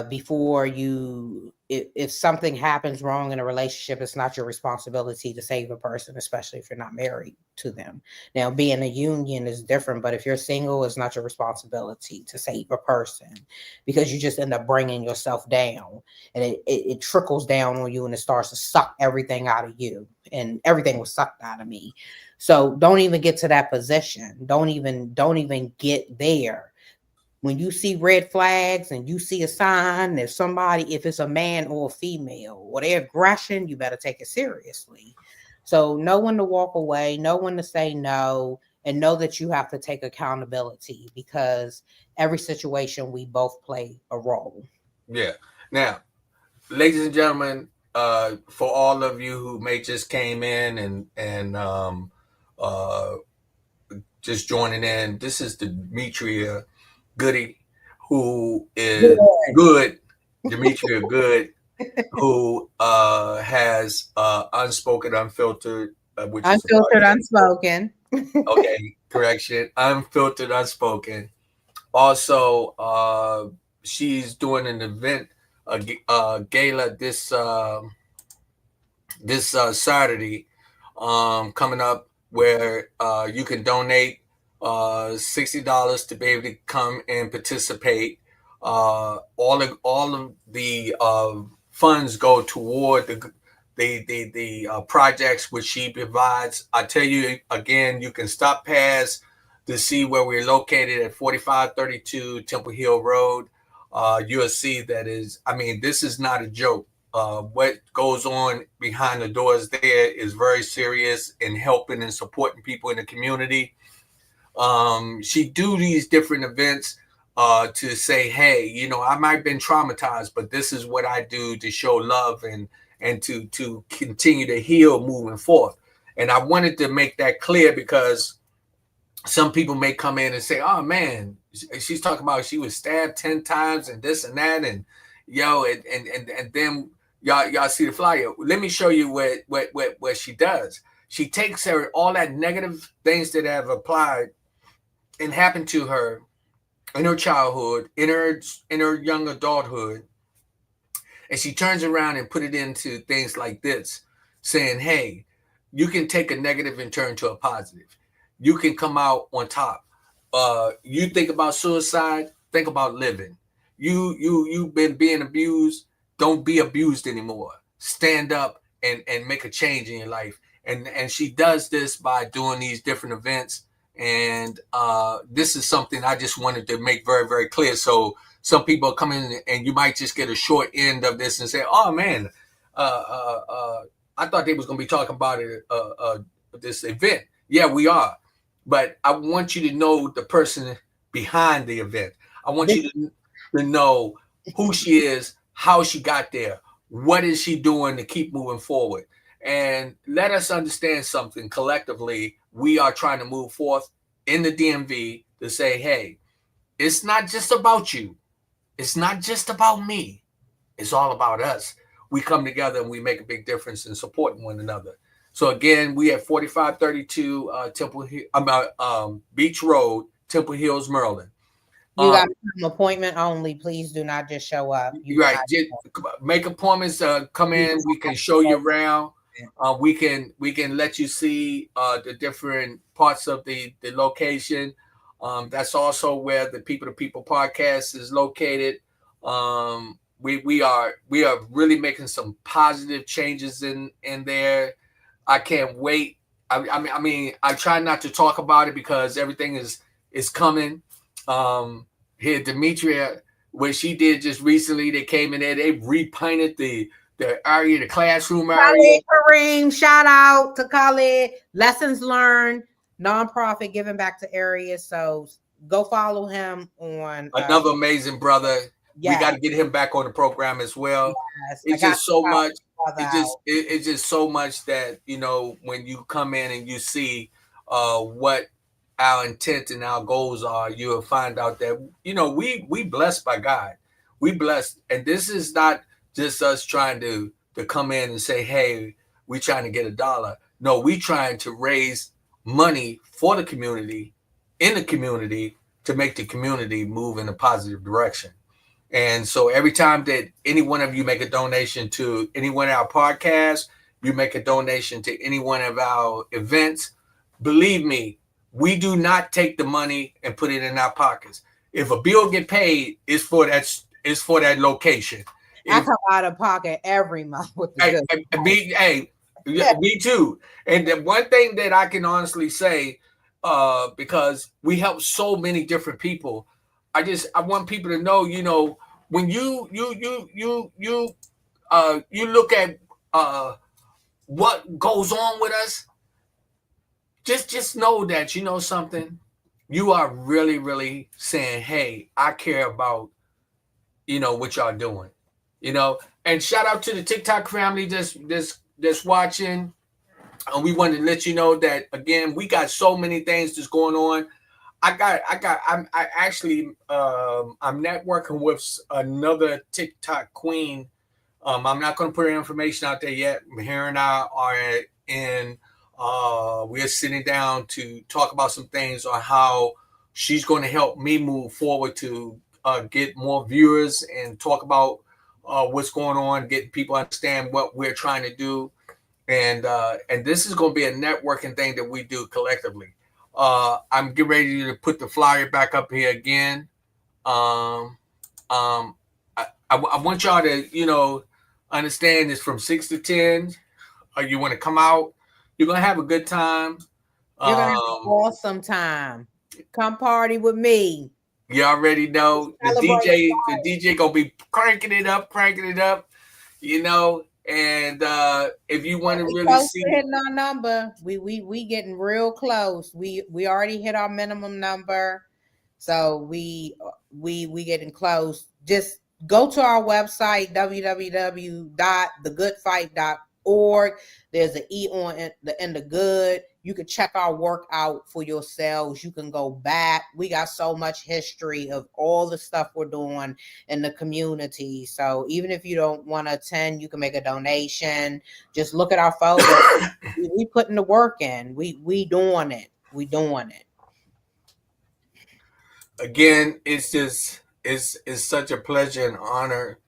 Before you, if something happens wrong in a relationship, it's not your responsibility to save a person, especially if you're not married to them. Now, being a union is different, but if you're single, it's not your responsibility to save a person, because you just end up bringing yourself down, and it trickles down on you, and it starts to suck everything out of you, and everything was sucked out of me. So don't even get to that position. Don't even get there. When you see red flags and you see a sign that somebody, if it's a man or a female, or their aggression, you better take it seriously. So know when to walk away, know when to say no, and know that you have to take accountability, because every situation we both play a role. Yeah. Now, ladies and gentlemen, for all of you who may just came in and uh, just joining in, this is Demetria Goode, who is good. Demetria Goode, who has unspoken, unfiltered, which is Unfiltered, unspoken. okay. Correction, unfiltered, unspoken. Also, she's doing an event, gala this Saturday, coming up, where you can donate $60 to be able to come and participate. All of the funds go toward the projects which she provides. I tell you again, you can stop past to see where we're located at 4532 Temple Hill Road. You'll see that is, I mean, this is not a joke. What goes on behind the doors there is very serious in helping and supporting people in the community. She do these different events to say, hey, I might have been traumatized, but this is what I do to show love and to continue to heal moving forth. And I wanted to make that clear, because some people may come in and say, oh man, she's talking about she was stabbed 10 times and this and that, and and then y'all see the flyer. Let me show you what she does. She takes her all that negative things that have applied and happened to her in her childhood, in her young adulthood, and she turns around and put it into things like this, saying, hey, you can take a negative and turn to a positive. You can come out on top. You think about suicide, think about living. You've been being abused, don't be abused anymore. Stand up and make a change in your life. And she does this by doing these different events. And this is something I just wanted to make very, very clear. So some people come in and you might just get a short end of this and say, oh man, I thought they was going to be talking about it, this event. Yeah, we are. But I want you to know the person behind the event. I want you to know who she is, how she got there, what is she doing to keep moving forward. And let us understand something collectively. We are trying to move forth in the DMV to say, hey, it's not just about you. It's not just about me. It's all about us. We come together and we make a big difference in supporting one another. So again, we at 4532 Beach Road, Temple Hills, Maryland. You got an appointment only. Please do not just show up. Right. Make appointments. Come in. We can show you around. we can let you see the different parts of the location. That's also where the People to People podcast is located. We are really making some positive changes in there. I can't wait. I mean, I try not to talk about it because everything is coming. Here, Demetria, what she did just recently, they came in there, they repainted the area, the classroom area. Khalid Kareem, shout out to Khalid. Lessons learned, nonprofit giving back to areas. So go follow him on Another amazing brother. yes. We got to get him back on the program as well. Yes. It's just so much. It's just so much that, you know, when you come in and you see what our intent and our goals are, you'll find out that, you know, we blessed by God. We blessed, and this is not just us trying to come in and say, hey, we trying to get a dollar. No, we trying to raise money for the community, in the community, to make the community move in a positive direction. And so every time that any one of you make a donation to any one of our podcasts, you make a donation to any one of our events, believe me, we do not take the money and put it in our pockets. If a bill get paid, it's for that location. I come out of pocket every month with the me too. And the one thing that I can honestly say, because we help so many different people, I want people to know, you know, when you look at what goes on with us, just know that, you know something, you are really, really saying, hey, I care about, you know, what y'all doing, you know. And shout out to the TikTok family that's watching. And we wanted to let you know that, again, we got so many things that's going on. I'm networking with another TikTok queen. I'm not going to put her information out there yet. Her and I are we're sitting down to talk about some things on how she's going to help me move forward to get more viewers and talk about what's going on, get people understand what we're trying to do. And this is going to be a networking thing that we do collectively. I'm getting ready to put the flyer back up here again. I want y'all to, you know, understand it's from 6 to 10. You want to come out, you're going to have a good time. You're going to have an awesome time. Come party with me. You already know the DJ going to be cranking it up, you know. And if you want to really see hitting our number, we getting real close. We already hit our minimum number, so we getting close. Just go to our website, www.thegoodfight.org. There's an E on the end of good. You can check our work out for yourselves. You can go back. We got so much history of all the stuff we're doing in the community. So even if you don't want to attend, you can make a donation. Just look at our photos. we putting the work in. We doing it. We doing it. Again, it's such a pleasure and honor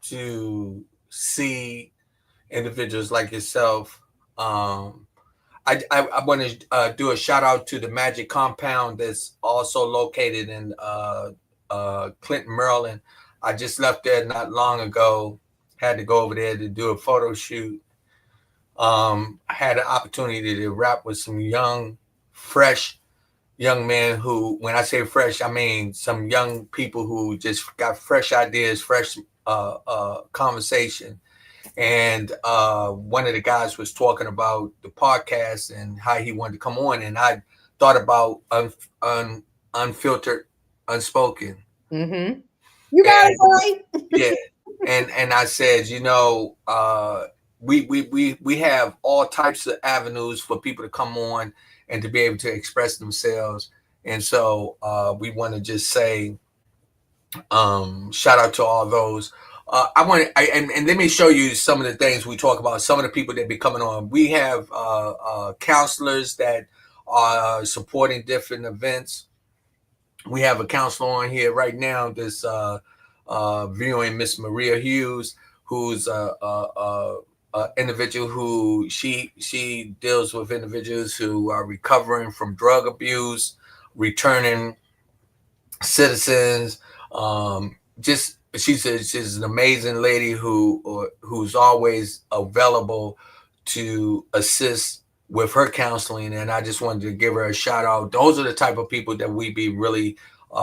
to see individuals like yourself. I want to do a shout out to the Magic Compound that's also located in Clinton, Maryland. I just left there not long ago. Had to go over there to do a photo shoot. I had an opportunity to rap with some fresh young men who, when I say fresh, I mean some young people who just got fresh ideas, fresh conversation. And one of the guys was talking about the podcast and how he wanted to come on. And I thought about unfiltered, unspoken. Mm-hmm. You got it, boy. Yeah. And I said, you know, we have all types of avenues for people to come on and to be able to express themselves. And so we want to just say, shout out to all those. And let me show you some of the things we talk about, some of the people that be coming on. We have counselors that are supporting different events. We have a counselor on here right now that's viewing Miss Maria Hughes, who's individual who she deals with individuals who are recovering from drug abuse, returning citizens. Just she's an amazing lady who's always available to assist with her counseling, and I just wanted to give her a shout out. Those are the type of people that we be really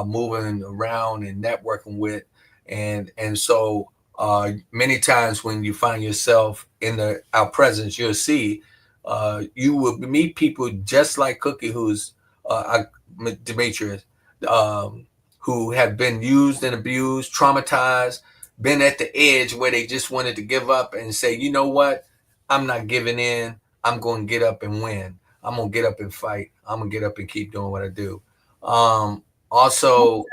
moving around and networking with, and so many times when you find yourself in our presence, you'll see you will meet people just like Cookie, who's Demetria, um, who have been used and abused, traumatized, been at the edge where they just wanted to give up and say, you know what, I'm not giving in. I'm going to get up and win. I'm going to get up and fight. I'm going to get up and keep doing what I do. Also,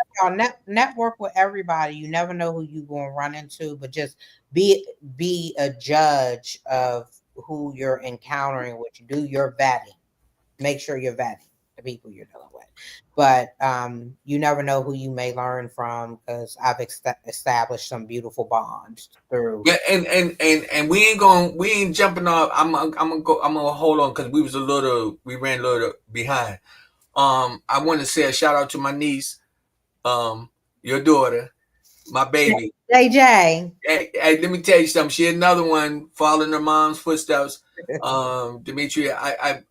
Network with everybody. You never know who you're going to run into, but just be a judge of who you're encountering, which do your vetting. Make sure you're vetting the people you're dealing with. But you never know who you may learn from, because I've established some beautiful bonds through. Yeah, and we ain't jumping off. I'm gonna hold on because we ran a little behind. I want to say a shout out to my niece, your daughter, my baby. JJ. Hey, let me tell you something. She another one following her mom's footsteps. Demetria,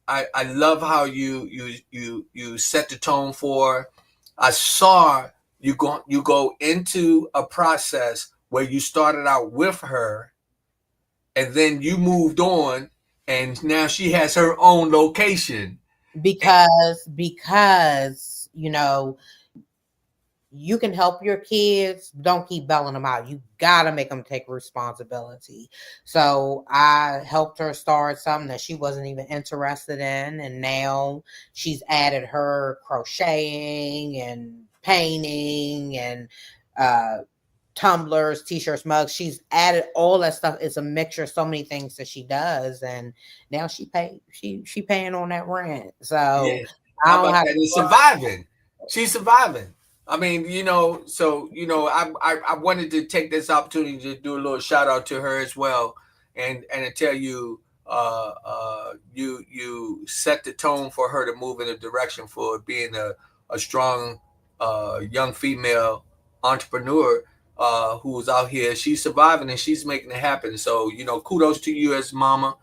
I love how you set the tone for her. I saw you go into a process where you started out with her, and then you moved on, and now she has her own location. Because you can help your kids. Don't keep bailing them out. You got to make them take responsibility. So I helped her start something that she wasn't even interested in. And now she's added her crocheting and painting and tumblers, t-shirts, mugs. She's added all that stuff. It's a mixture of so many things that she does. And now she paying on that rent. So yeah. How about that? It's surviving. She's surviving. I mean, I wanted to take this opportunity to do a little shout out to her as well, and to tell you, you set the tone for her to move in a direction for being a strong young female entrepreneur who's out here. She's surviving and she's making it happen. So kudos to you as mama.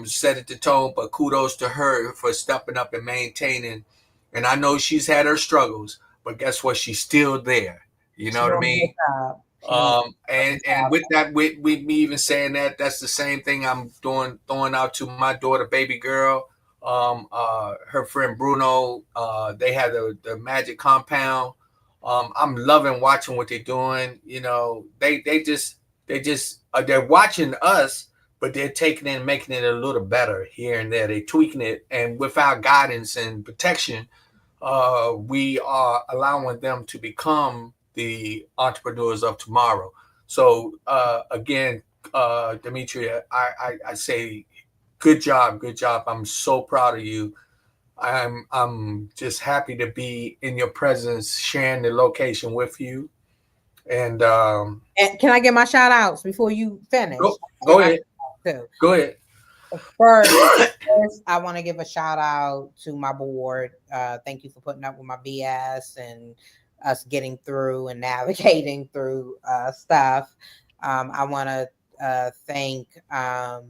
Set it the tone, but kudos to her for stepping up and maintaining. And I know she's had her struggles, but guess what? She's still there. You know what I mean? And with that, with me even saying that, that's the same thing I'm throwing out to my daughter, baby girl. Her friend Bruno. They had the Magic Compound. I'm loving watching what they're doing. They're watching us, but they're taking it and making it a little better here and there. They're tweaking it, and with our guidance and protection, we are allowing them to become the entrepreneurs of tomorrow. So again, Demetria, I say good job. I'm so proud of you. I'm just happy to be in your presence, sharing the location with you. And can I get my shout outs before you finish? Go ahead. Go ahead. First, I want to give a shout out to my board. Thank you for putting up with my BS and us getting through and navigating through stuff. I want to thank Khalid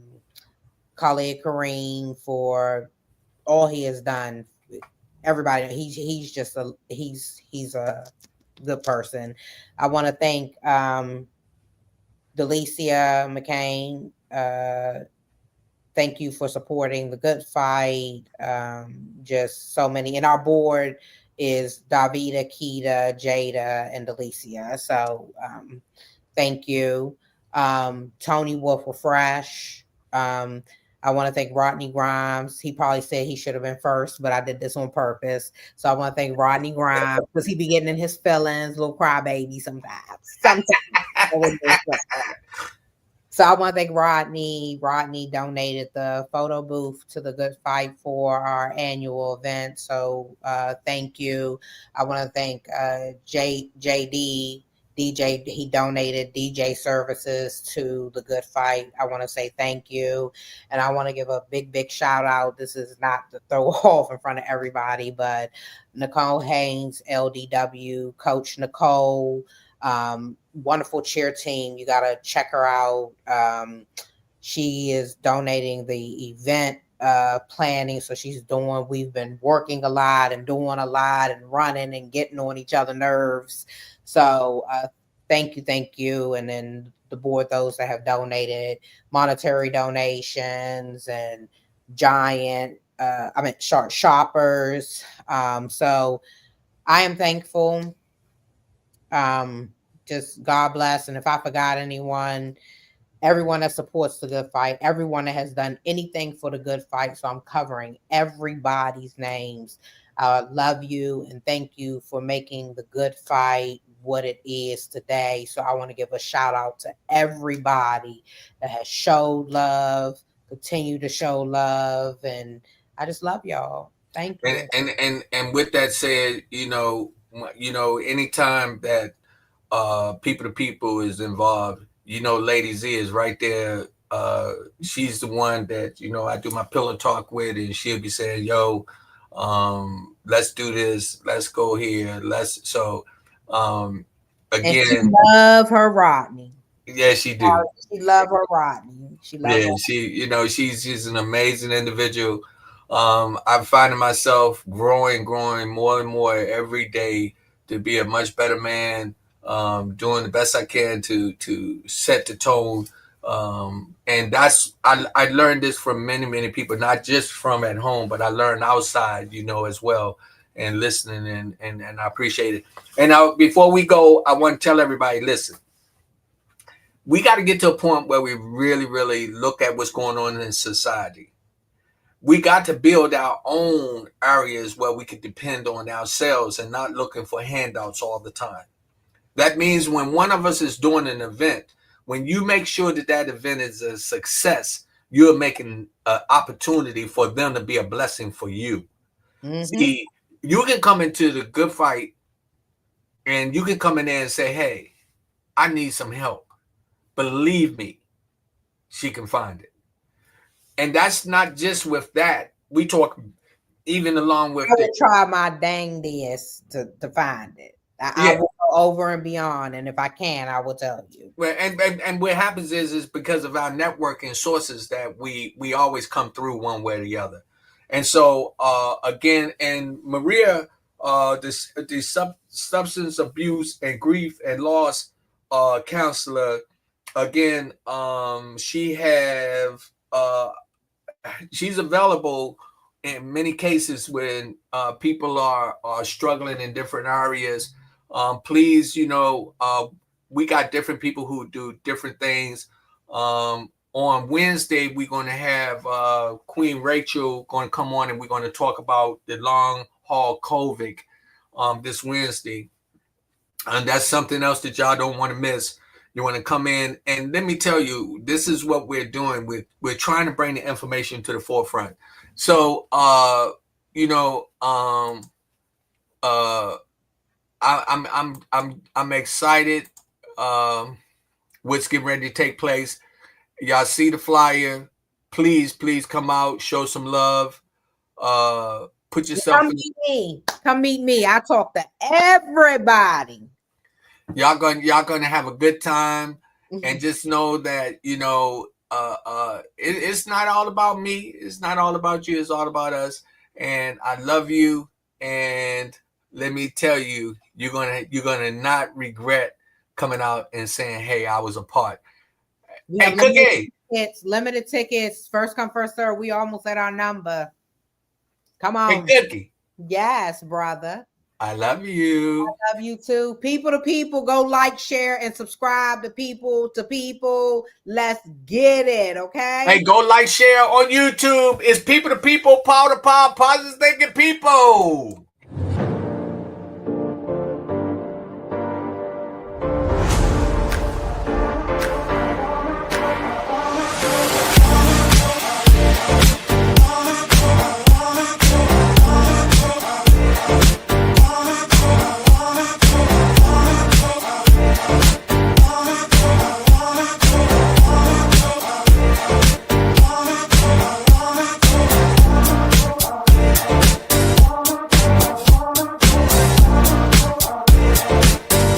Kareem for all he has done. Everybody, he's just he's a good person. I want to thank Delicia McCain. Thank you for supporting the good fight. Just so many. And our board is Davida, Keita, Jada, and Delicia. So thank you. Tony Wolf Refresh. I want to thank Rodney Grimes. He probably said he should have been first, but I did this on purpose. So I want to thank Rodney Grimes because he be getting in his feelings, little crybaby sometimes. So I want to thank Rodney. Rodney donated the photo booth to the Good Fight for our annual event. So thank you. I want to thank JD DJ, he donated DJ services to the Good Fight. I want to say thank you. And I want to give a big shout out. This is not to throw off in front of everybody, but Nicole Haynes, LDW, Coach Nicole, wonderful cheer team. You got to check her out. She is donating the event planning. So we've been working a lot and doing a lot and running and getting on each other's nerves. So thank you. And then the board, those that have donated monetary donations and sharp shoppers. So I am thankful. Just God bless. And if I forgot anyone, everyone that supports the Good Fight, everyone that has done anything for the Good Fight. So I'm covering everybody's names. I love you and thank you for making the Good Fight what it is today. So I want to give a shout out to everybody that has showed love, continue to show love, and I just love y'all. Thank you. And with that said, anytime that people to people is involved, Lady Z is right there. She's the one that, I do my pillow talk with, and she'll be saying, yo, let's do this. Let's go here. Again. And she love her Rodney. Yeah, she do. She love her Rodney. She's an amazing individual. I'm finding myself growing more and more every day to be a much better man. Doing the best I can to set the tone. And I learned this from many people, not just from at home, but I learned outside, as well, and listening and I appreciate it. And now before we go, I want to tell everybody, listen, we got to get to a point where we really look at what's going on in society. We got to build our own areas where we can depend on ourselves and not looking for handouts all the time. That means when one of us is doing an event, when you make sure that event is a success, you're making an opportunity for them to be a blessing for you. Mm-hmm. See, you can come into the Good Fight and you can come in there and say, hey, I need some help. Believe me, she can find it. And that's not just with that. We talk even along with... I would try my dangest to find it. I will go over and beyond, and if I can, I will tell you. Well, and what happens is because of our networking sources that we always come through one way or the other. And so again, and Maria, the substance abuse and grief and loss counselor, again, she's available in many cases when people are struggling in different areas. Please, we got different people who do different things. On Wednesday, we're going to have Queen Rachel going to come on, and we're going to talk about the long haul COVID this Wednesday. And that's something else that y'all don't want to miss. You want to come in, and let me tell you, this is what we're doing. We're trying to bring the information to the forefront. So, I'm excited. What's getting ready to take place? Y'all see the flyer? Please come out, show some love. Put yourself. Come meet me. I talk to everybody. Y'all gonna have a good time, and just know that it's not all about me. It's not all about you. It's all about us. And I love you. And let me tell you, you're gonna not regret coming out and saying, "Hey, I was a part." Hey, Cookie. Limited tickets. First come, first serve. We almost at our number. Come on. Hey, Cookie. Yes, brother. I love you. I love you too. People to people, go like, share, and subscribe to people. Let's get it, okay? Hey, go like, share on YouTube. It's people to people, power to power, positive thinking people.